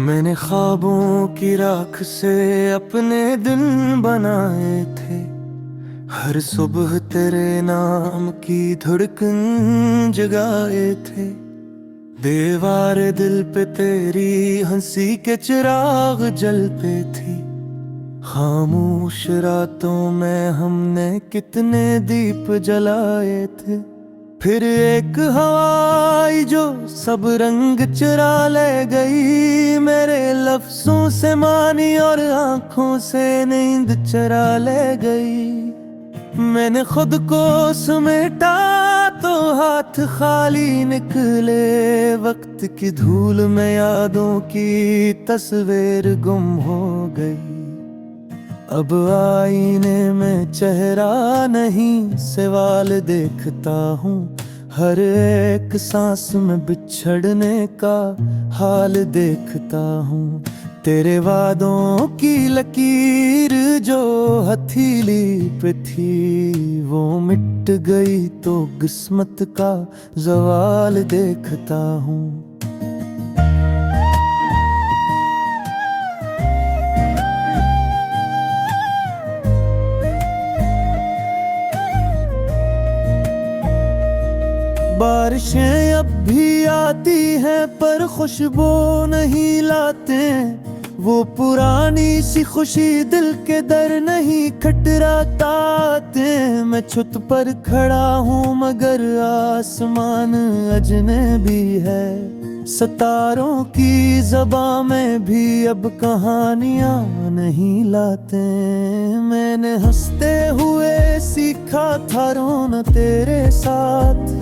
मैंने ख्वाबों की राख से अपने दिन बनाए थे। हर सुबह तेरे नाम की धड़कन जगाए थे। दीवार दिल पे तेरी हंसी के चिराग जलते थे। खामोश रातों में हमने कितने दीप जलाए थे। फिर एक हवा आई जो सब रंग चुरा ले गई। मेरे लफ्जों से मानी और आंखों से नींद चुरा ले गई। मैंने खुद को समेटा तो हाथ खाली निकले। वक्त की धूल में यादों की तस्वीर गुम हो गई। अब आईने में चेहरा नहीं सवाल देखता हूँ। हर एक सांस में बिछड़ने का हाल देखता हूँ। तेरे वादों की लकीर जो हथेली पे थी वो मिट गई तो किस्मत का ज़वाल देखता हूँ। बारिशें अब भी आती हैं पर खुशबू नहीं लाते। वो पुरानी सी खुशी दिल के दर नहीं खटराते। मैं छत पर खड़ा हूँ मगर आसमान अजनबी है। सितारों की ज़बां में भी अब कहानियाँ नहीं लाते। मैंने हंसते हुए सीखा था रोना तेरे साथ।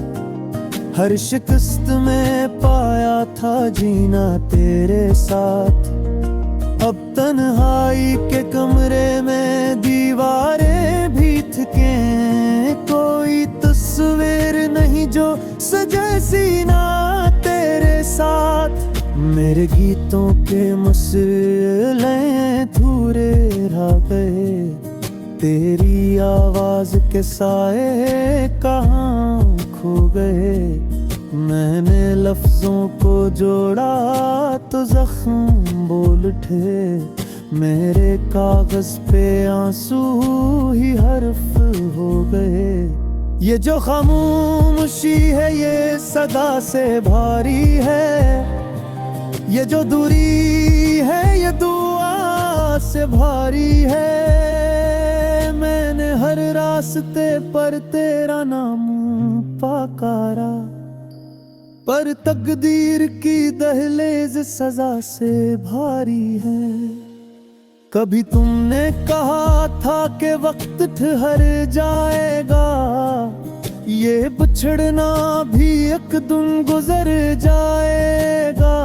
हर शिकस्त में पाया था जीना तेरे साथ। अब तन्हाई के कमरे में दीवारें भी थके। कोई तस्वीर नहीं जो सजे सीना तेरे साथ। मेरे गीतों के मसले अधूरे रह गए। तेरी आवाज के साए कहाँ खो गए। मैंने लफ्जों को जोड़ा तो जख्म बोल उठे। मेरे कागज पे आंसू ही हर्फ हो गए। ये जो खामोशी है ये सदा से भारी है। ये जो दूरी है ये दुआ से भारी है। मैंने हर रास्ते पर तेरा नाम पुकारा पर तकदीर की दहलीज सजा से भारी है। कभी तुमने कहा था कि वक्त ठहर जाएगा। ये बिछड़ना भी एक दिन गुजर जाएगा।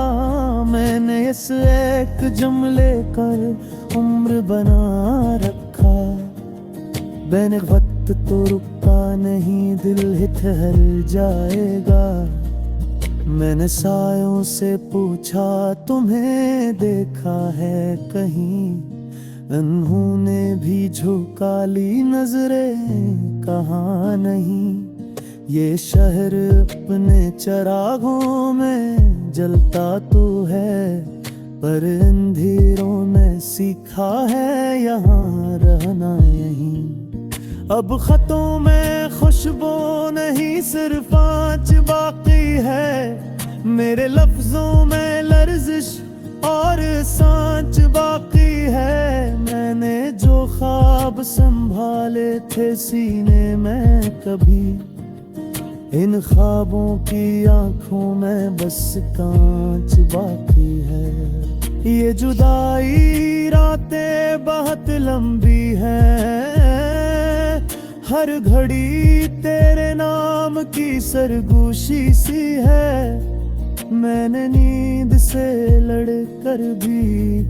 मैंने इस एक जुमले कर उम्र बना रखा। मैंने वक्त तो रुका नहीं दिल ही ठहर जाएगा। मैंने सायों से पूछा तुम्हें देखा है कहीं। अनहोने भी झुका ली नजरें कहाँ नहीं। ये शहर अपने चरागों में जलता तो है पर अंधेरों ने सीखा है यहाँ रहना यहीं। अब खतों में खुशबू नहीं सिर्फ आँच बाकी है। मेरे लफ्जों में लर्जिश और सांच बाकी है। मैंने जो ख्वाब संभाले थे सीने में कभी। इन ख्वाबों की आंखों में बस कांच बाकी है। ये जुदाई रातें बहुत लंबी है। हर घड़ी तेरे नाम की सरगोशी सी है। मैंने नींद से लड़कर भी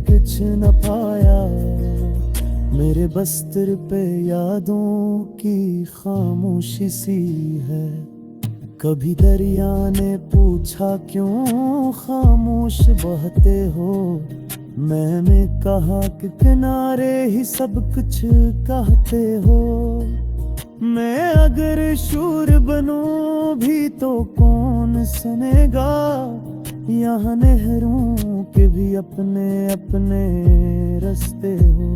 कुछ न पाया। मेरे बस्तर पे यादों की खामोशी सी है। कभी दरिया ने पूछा क्यों खामोश बहते हो। मैंने कहा कि किनारे ही सब कुछ कहते हो। मैं अगर शूर बनूं भी तो कौन सुनेगा। यहाँ नहरों के भी अपने अपने रास्ते हो।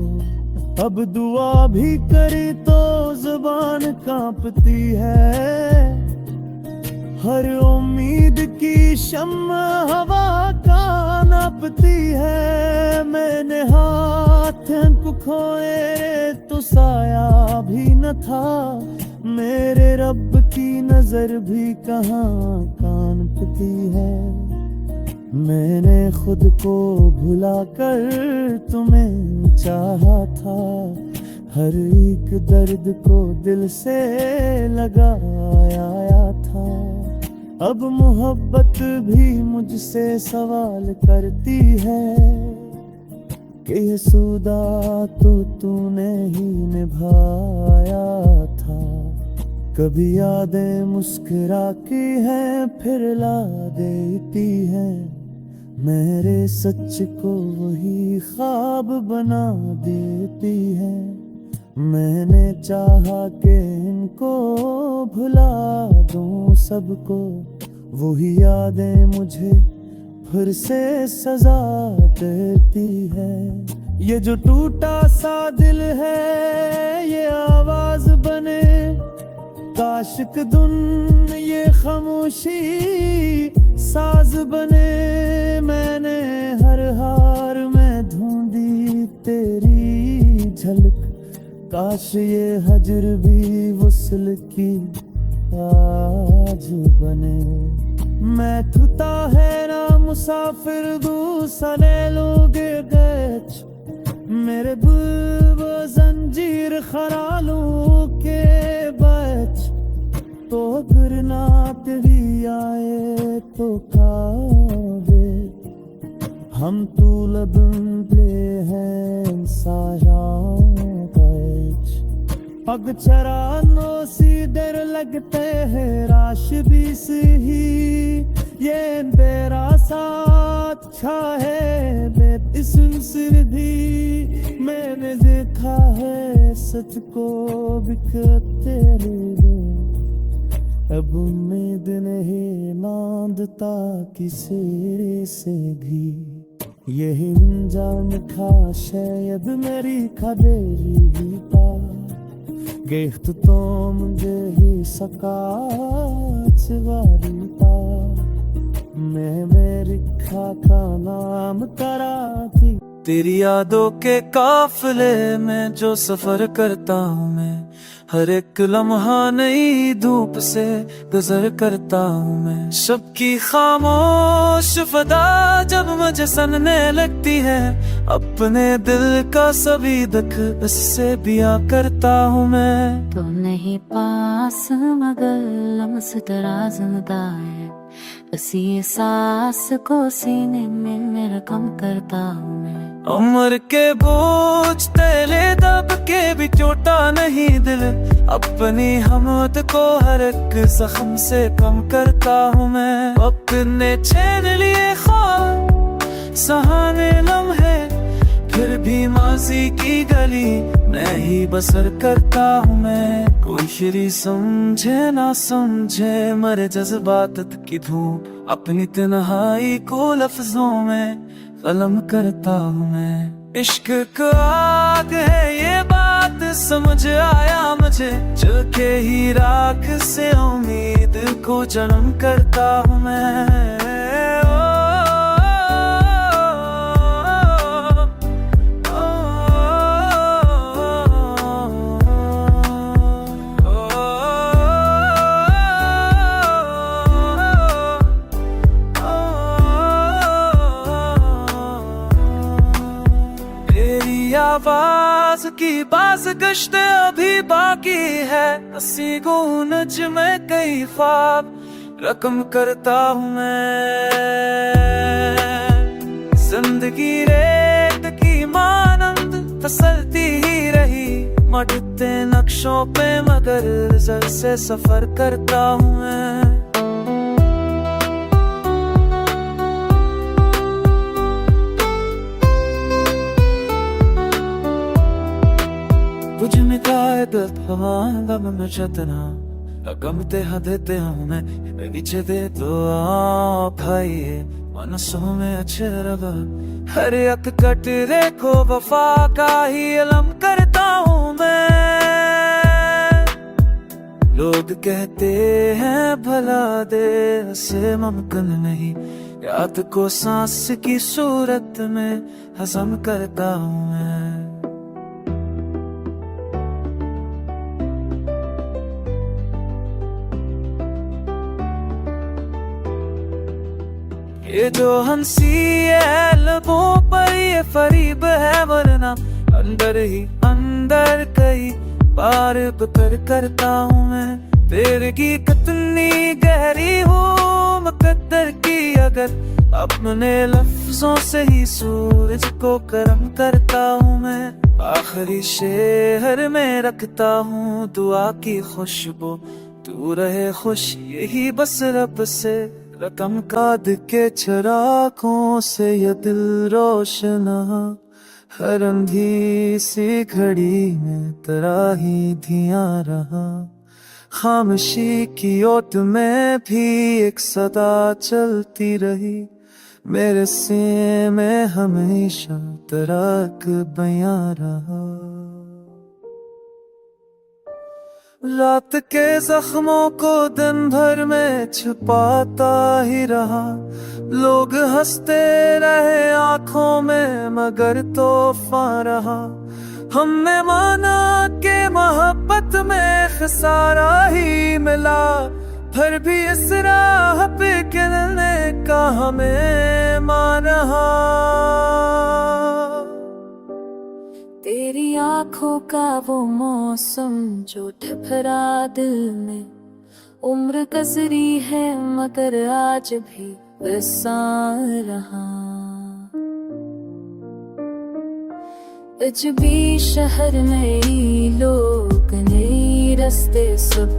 अब दुआ भी करी तो जुबान कांपती है, हर उम्मीद की शम्मा हवा का नापती है। मैंने हाथ को खोए तो साया भी न था, मेरे रब की नजर भी कहाँ कांपती है। मैंने खुद को भुला कर तुम्हें चाहा था, हर एक दर्द को दिल से लगाया था। अब मोहब्बत भी मुझसे सवाल करती है कि ये सौदा तो तूने ही निभाया था। कभी यादें मुस्कुरा की हैं फिर ला देती हैं, मेरे सच को वही ख्वाब बना देती है। मैंने चाहा कि इनको भुला दूं सबको, वही यादें मुझे फिर से सजा देती है। ये जो टूटा सा दिल है ये आवाज बने, काशिक धुन ये खामोशी साज बने। मैंने हर हार में ढूंढी तेरी झलक, काश ये हजर भी वसल की आज बने। मैं थुता है ना मुसाफिर दूसरे लोग गच, मेरे बुब जंजीर खरालों के बच। तो अगर नात भी आए तो कावे, हम तूलब हैं सायां पग चरानो सी देर लगते हैं राश भी सही। ये तेरा साथ छा है बेइस्म सिर भी, मैंने देखा है सच को बिकते हुए। अब उम्मीद नहीं मांदता किसी से भी, यही जान खा शायद मेरी खदेरी ही पा। Geeft het om de hisakaat warita, मैं मेरी का नाम कराती। तेरी यादों के काफिले में जो सफर करता हूँ मैं, हर एक लम्हा नई धूप से गुजर करता हूँ मैं। शब की खामोश फदा जब मुझे सनने लगती है, अपने दिल का सभी दुख उससे बिया करता हूँ मैं। तो नहीं पास मगर लम्स दराज है, बस ये सांस को सीने में मेरा कम करता हूँ मैं। उम्र के बोझ तेले दब के भी टूटा नहीं दिल, अपनी हमत को हर एक जख्म से कम करता हूँ मैं। अपने छीन लिए ख्वाब सहाने लम्हे, फिर भी माजी की गली मैं ही बसर करता हूँ मैं। कोई शरी समझे ना समझे मरे जज्बात की धूप, अपनी तन्हाई को लफ्जों में कलम करता हूँ मैं। इश्क का आग है ये बात समझ आया मुझे, जल के ही राख से उम्मीद को जन्म करता हूँ मैं। आवाज की बाज गश्त अभी बाकी है, हसी गूंज में कई ख्वाब रकम करता हूँ मैं। जिंदगी रेत की मानंद फिसलती ही रही, मटते नक्शों पे मगर जर से सफर करता हूँ मैं। तुझ में कायदत हमारा में जतना, गमते देते हूँ मैं नीचे दे तो आ भाई मनसों में अच्छे रगा हर एक कटरे को वफा का ही अलम करता हूँ मैं। लोग कहते हैं भला दे से मुमकिन नहीं याद को सांस की सूरत में हजम करता हूँ मैं। ये जो हंसी है लबों पर ये फरीब है वरना अंदर ही अंदर कई बार बकर करता हूँ मैं। तेरे की कितनी गहरी हो मुकद्दर की अगर अपने लफ्जों से ही सूरज को गर्म करता हूँ मैं। आखिरी शहर में रखता हूँ दुआ की खुशबू तू रहे खुश यही बस रब से रकम काद के चरागों से ये दिल रोशना हर अंधी सी घड़ी में तेरा ही धियां रहा। खामोशी की ओट में भी एक सदा चलती रही मेरे सीने में हमेशा तेरा एक बयां रहा। रात के जख्मों को दिन भर में छुपाता ही रहा लोग हंसते रहे आंखों में मगर तूफान रहा। हमने माना कि मोहब्बत में खसारा ही मिला फिर भी इस राह पे गिरने का हमें मान रहा। तेरी आंखों का वो मौसम जो ठहरा दिल में उम्र गुजरी है मगर आज भी वैसा रहा। अजबी शहर नई लोग नई रास्ते सब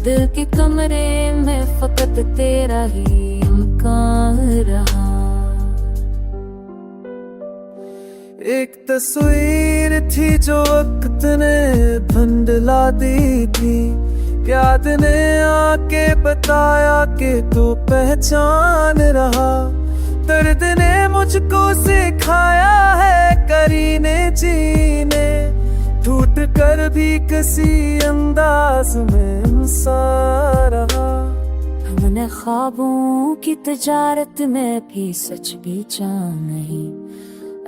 दिल के कमरे में फकत तेरा ही इम्कान रहा। एक तस्वीर थी जो वक्त ने धुंधला दी थी याद ने आके बताया कि तू पहचान रहा। दर्द ने मुझको सिखाया है करीने जीने टूट कर भी किसी अंदाज में इंसान रहा। हमने ख्वाबों की तजारत में भी सच बेचा नहीं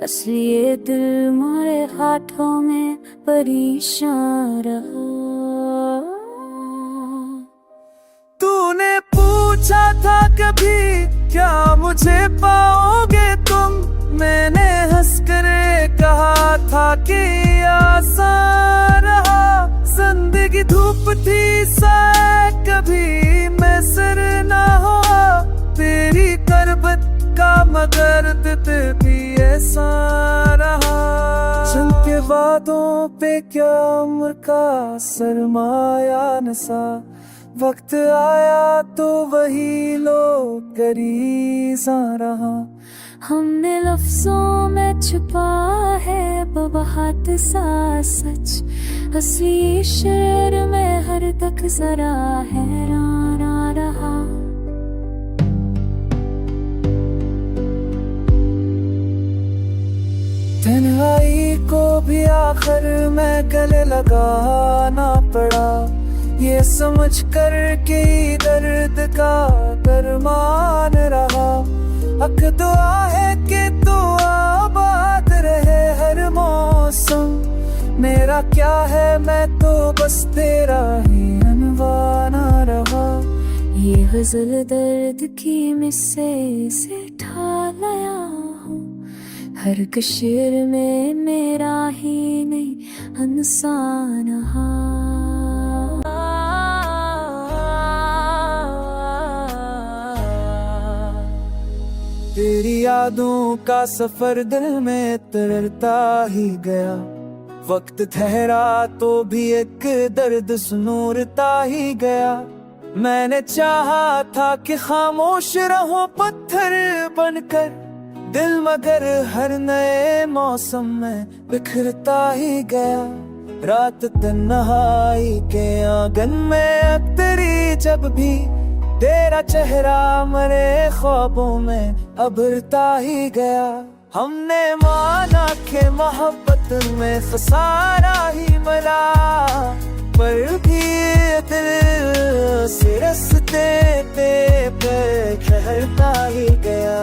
असली ये दिल मारे हाथों में परेशान रहा। तूने पूछा था कभी क्या मुझे पाओगे तुम मैंने हंसकर कहा था कि आसान रहा। जिंदगी धूप थी सा कभी मैसर ना हो तेरी करबत का मगर पे भी ऐसा रहा। जिनके वादों पे क्या उम्र का सरमाया नसा वक्त आया तो वही लोग गरीज़ा रहा। हमने लफ्जों में छुपा है बबाहत सा सच असली शेर में हर तक जरा हैरान रहा। तन्हाई को भी आखिर में गले लगाना पड़ा ये समझ कर के दर्द का दरमान रहा। हक दुआ है कि तू आबाद रहे हर मौसम मेरा क्या है मैं तो बस तेरा ही अनवाना रहा। ये गजल दर्द की मिस्से से ढालया हूँ हर एक शेर में मेरा ही नहीं इंसान रहा। तेरी यादों का सफर दिल में तरता ही गया वक्त ठहरा तो भी एक दर्द सुनूरता ही गया। मैंने चाहा था कि खामोश रहो पत्थर बनकर दिल मगर हर नए मौसम में बिखरता ही गया। रात दिन नहाई के आंगन में अक्तरी जब भी तेरा चेहरा मरे ख्वाबों में अभरता ही गया। हमने माना के मोहब्बत में खसारा ही मिला, पर भी दिल से रस्ते पे ठहरता ही गया।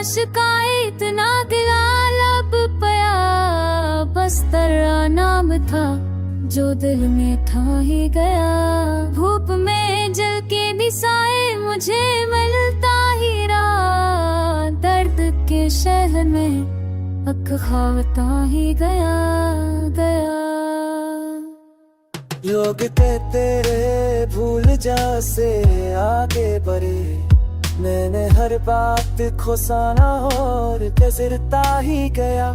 शिकायत ना गिला लब पया, बस तेरा नाम था जो दिल में था ही गया। धूप में जल के भी साए मुझे मिलता ही रहा, दर्द के शहर में अक खावता ही गया गया। लोग कहते रहे भूल जा से आगे बढ़े, मैंने हर बात को साना और गुजरता ही गया।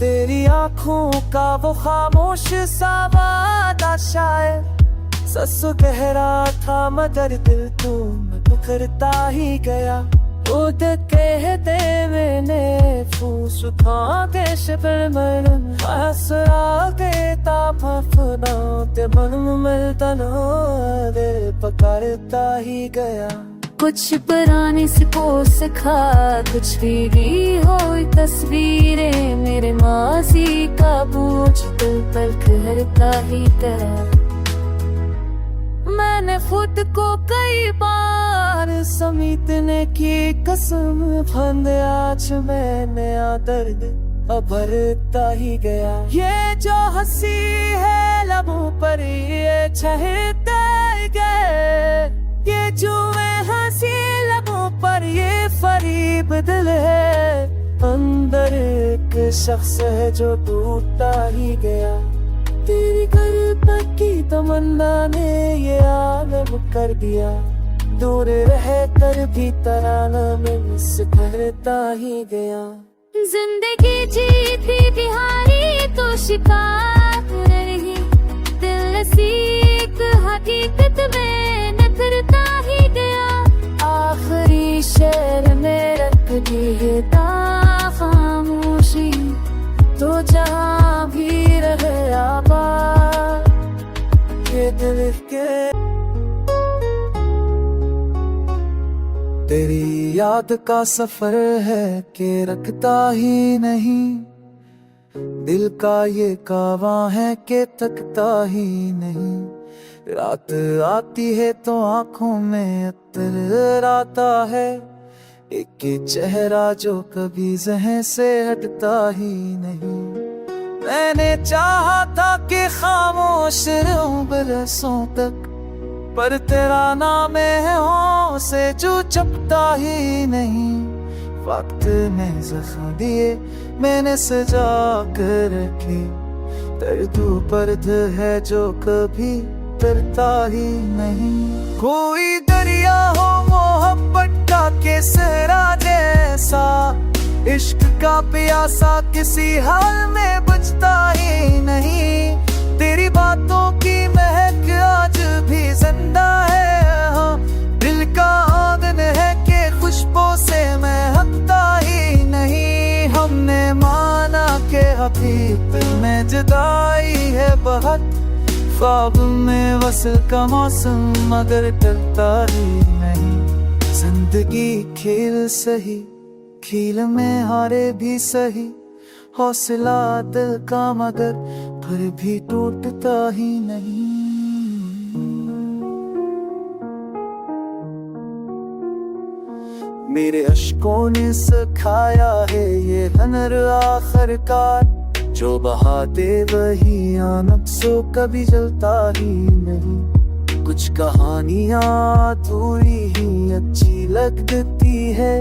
तेरी आंखों का वो खामोश सा वादा शायद सस गहरा था, मगर दिल तुम बिखरता ही गया। उद कहते मैंने फूस खाते शिविर मन हसरा देता फफना ते मन मिलता ना, दिल पकड़ता ही गया। कुछ पुराने सिक्को सिखा, कुछ भी हो तस्वीरें मेरे माजी का बोझ दिल पर कहता ही गया। मैंने खुद को कई बार समीतने की कसम फंद, आज मैंने दर्द भरता ही गया। ये जो हंसी है लबों पर ये छहते गए, ये जो हंसी लबों पर ये फरीब दिल है। अंदर एक शख्स है जो टूटता ही गया, तेरी करीब की तमन्ना ने ये आलम कर दिया। दूर रह कर भी तराना में मुस्कुराता ही गया। जिंदगी जीती बिहारी तो शिकार रही, दिल सीख हकीकत में नखरता ही गया। आखिरी शेर में रख दी खामोशी, तो जहाँ भी रहे आबाद ये दिल के। तेरी याद का सफर है कि रखता ही नहीं, दिल का ये कावा है कि तकता ही नहीं। रात आती है तो आंखों में अतर आता है, एक चेहरा जो कभी ज़हन से हटता ही नहीं। मैंने चाहा था कि खामोश रहूं बरसों तक, पर तेरा नाम है हो से जो चपता ही नहीं। वक्त ने जख्म दिए मैंने सजा कर रखी, दर्द पर्द है जो कभी तरता ही नहीं। कोई दरिया हो मोहब्बत का केसरा जैसा, इश्क का प्यासा किसी हाल में बुझता ही नहीं। तेरी बातों की महक आज भी जिंदा है, हाँ दिल का आंगन है कि खुशबू से महकता ही नहीं। हमने माना के हकीकत में जुदाई है बहुत, ख्वाब में वसल का मौसम मगर टलता ही नहीं। जिंदगी खेल सही, खेल में हारे भी सही, हौसला दिल का मगर फिर भी टूटता ही नहीं। मेरे अश्कों ने सिखाया है ये हुनर आखिरकार, जो बहाते वही नक्सो कभी जलता ही नहीं। कुछ कहानियां अधूरी ही अच्छी लगती है,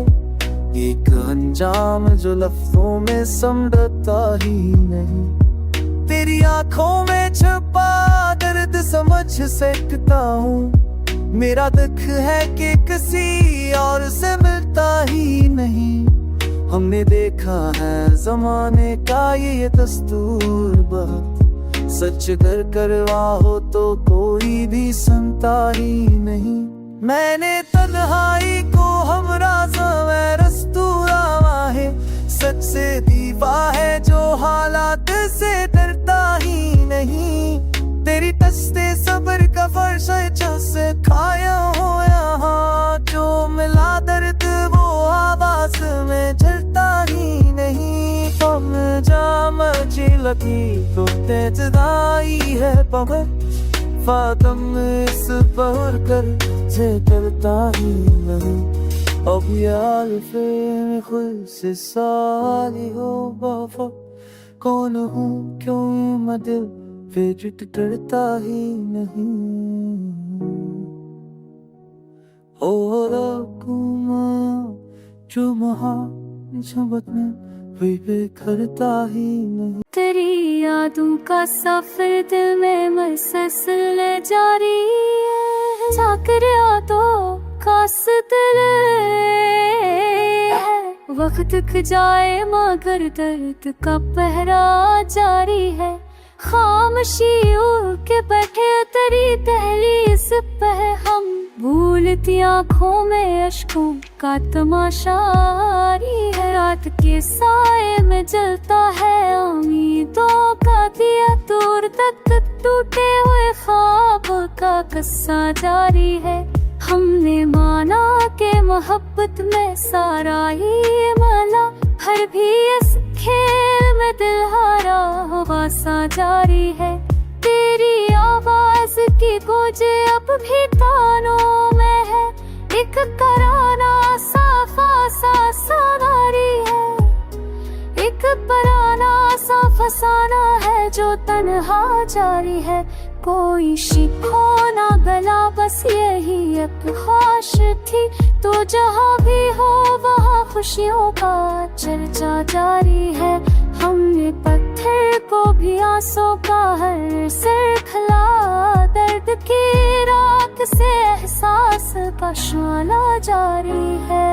एक अंजाम जो लफ्जों में समझता ही नहीं। तेरी आंखों में छुपा दर्द समझ सकता हूँ, मेरा दुख है कि किसी और से मिलता ही नहीं। हमने देखा है जमाने का ये दस्तूर बहुत, सच कर करवा हो तो कोई भी सुनता ही नहीं। मैंने तन्हाई को हमरा समय रस्तूरा है, सच से दीवा है जो हालात से डरता ही नहीं। तेरी तस्ते सब्र का फर्श से खाया हो यहाँ, जो मिला दर्द वो आवाज में झलता ही नहीं। हम जाम लगी तो तेजदाई है पवर, फातम इस पहर कर से डरता ही नहीं। अब यार फिर खुद से साली हो वफा, कौन हूँ क्यों मैं दिल पे डरता ही नहीं। ओ रकुमा जो महान शब्द में वे बिखरता ही नहीं। तेरी यादों का सफर दिल में मसलसल जारी है, जाकर यादों का दिल वक्त जाए मगर दर्द का पहरा जारी है। खामोशी के बैठे तेरी दहलीज पे हम, भूलती आँखों में अश्कों का तमाशारी है। रात के साए में जलता है उम्मीदों का दिया, दूर तक टूटे हुए ख्वाब का किस्सा जारी है। हमने माना के मोहब्बत में सारा ही मला, हर भी इस खेल में दिल हारा हुआ सा जारी है। तेरी आवाज की गूंज अब भी तानों में है, एक कराना साफा सा सवारी है। एक पराना सा फसाना है जो तन्हा जारी है। कोई शिको ना गला बस यही एक ख्वाहिश थी, तो जहाँ भी हो वहाँ खुशियों का चर्चा जारी है। हमने पत्थर को भी आंसू का हर सिर खिला, दर्द की राख से एहसास का शाला जारी है।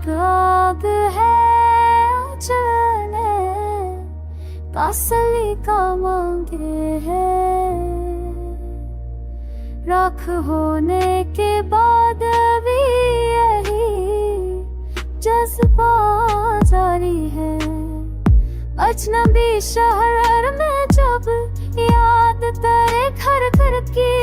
आग है चलने कासली का मांगे है, राख होने के बाद भी यही जज्बा जारी है। अजनबी शहर में जब याद तेरे घर घर की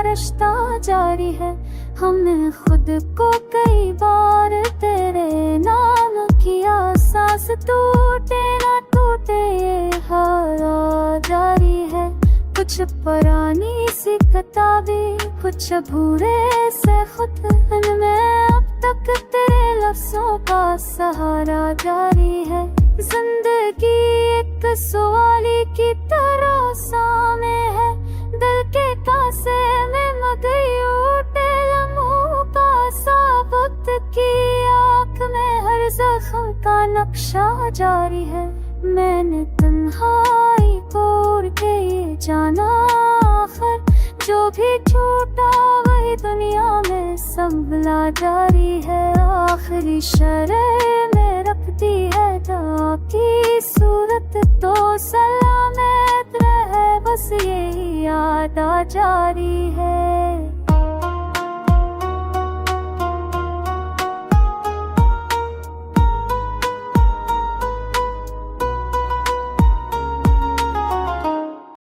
रिश्ता जारी है। हमने खुद को कई बार तेरे नाम किया, सांस टूटे ना टूटे ये हारा जारी है। कुछ पुरानी सी किताबें, कुछ अधूरे से खुद में, अब तक तेरे लफ्जों का सहारा जारी है। जिंदगी एक सवाली की तरह सामने है, दिल के कासे में मगई उठे लम्हों का साबुत की आँख में हर जख्म का नक्शा जारी है। मैंने तन्हाई तोड़ के ये जाना आखिर, जो भी छूटा वही दुनिया में संभला जारी है। आखिरी शरह में रखती है की सूरत, तो सलामत रहे बस यही याद जारी है।